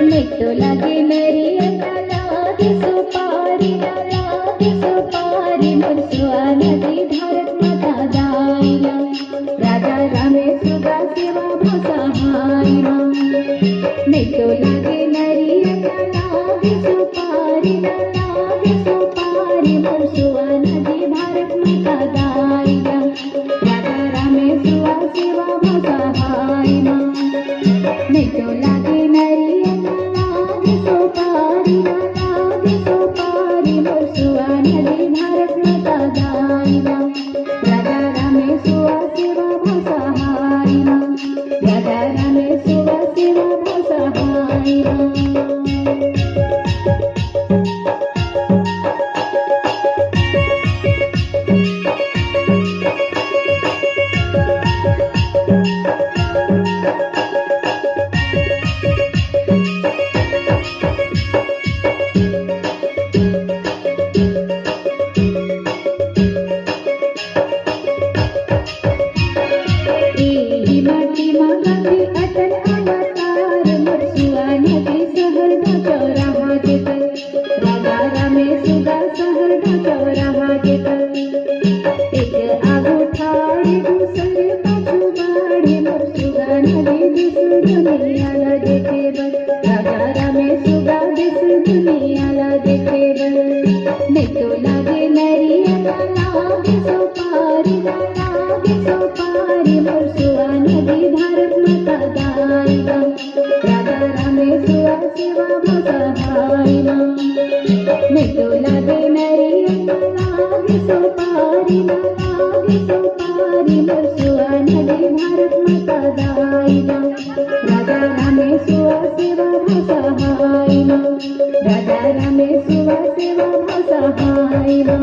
NATO लागे नरिया लागे सुपारी लागे सुपारी मुरसुआ नदी भारत माता दाईला राजा रामे सुगा सेवा भसहाईला नेटो लागे नरिया लागे सुपारी मुरसुआ नदी भारत माता दाईला राजा रामे सुगा सेवा भसहाईला नेटो लागे नरिया सुपारी मुरसुआ नदी भारत माता दाईला राजा रामे सुआ सेवा भसहाईला राजा रामे सुआ सेवा भसहाईला नेटो लागे नरिया लागे सुपारी मुरसुआ नदी भारत माता दाईला राजा रामे सुआ सेवा भसहाईला नेटो लागे नरिया लागे सुपारी मुरसुआ नदी भारत माता दाईला राजा रामे सुआ सेवा भसहाईला राजा रामे सुआ सेवा भसहाईला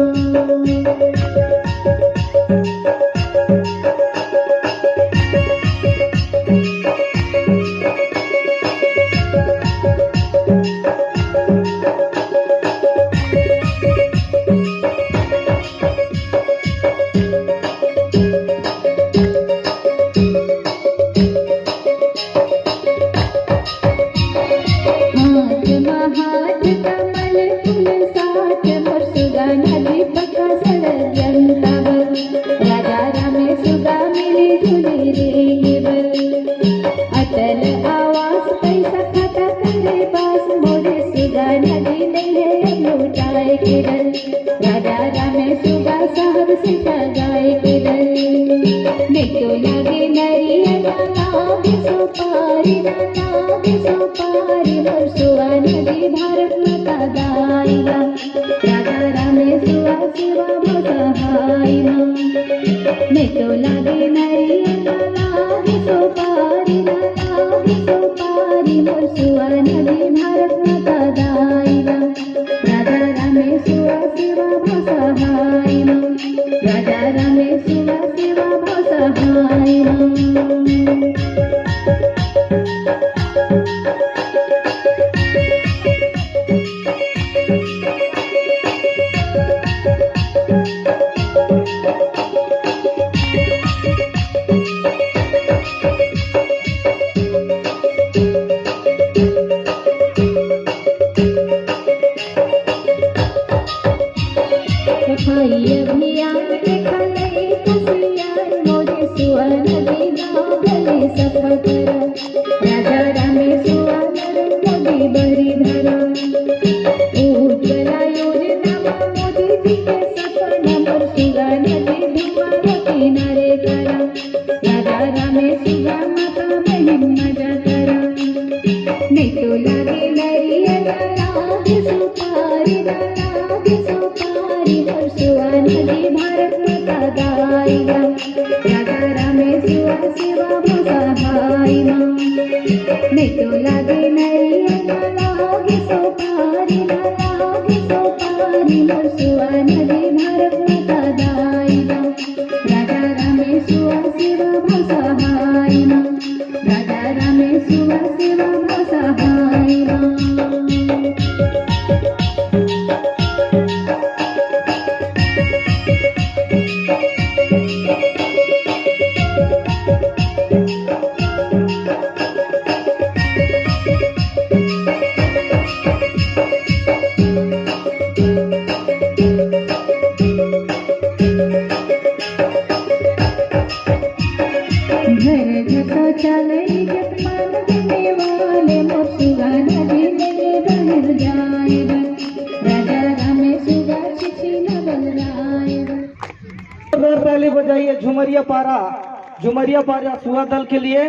हाथ कमल फूल साथ मुरसुआ नदी पक्का सड़क जनतावर राजा रामे सुगा मिली जुली रेवर अटल आवास पैसा खाता करे पास मोरे सुगा नदी नहीं है लुटाए के डर राजा रामे सुगा साहब से गाए के डर नेटो लागे नरिया लागे सुपारी मुरसुआ नदी भारत माता दाईला राजा रामे सुआ सेवा भसहाईला नेटो लागे नरिया लागे सुपारी मुरसुआ नदी भारत माता दाईला राजा रामे सुआ सेवा भसहाईला राजा रामे सुआ सेवा भसहाईला अभियान देखले कुसियार मोरे सुआ नदी गावले सफर करा राजा रामे सुआ मोदी बरी धरा उज्ज्वला योजना मोदी जी के सपना मुरसुआ नदी धुआं किनारे करा राजा रामे सुआ माता बहन मजा करा नेटो लागे नरिया लागे सुपारी मुरसुआ नदी भारत माता दाईला राजा रामे सुआ सेवा भसहाईला नेटो लागे नरिया लागे सुपारी मुरसुआ नदी भारत माता दाईला राजा रामे सुआ सेवा भसहाईला राजा रामे सुआ सेवा भसहाईला। चाले इज्जत मान देने वाले मोर सुगा नदी में बहिर जाएगा राजा राम सुगा चिट्ठी न बदलाएगा। पहले बजाइए झुमरिया पारा सुगा दल के लिए।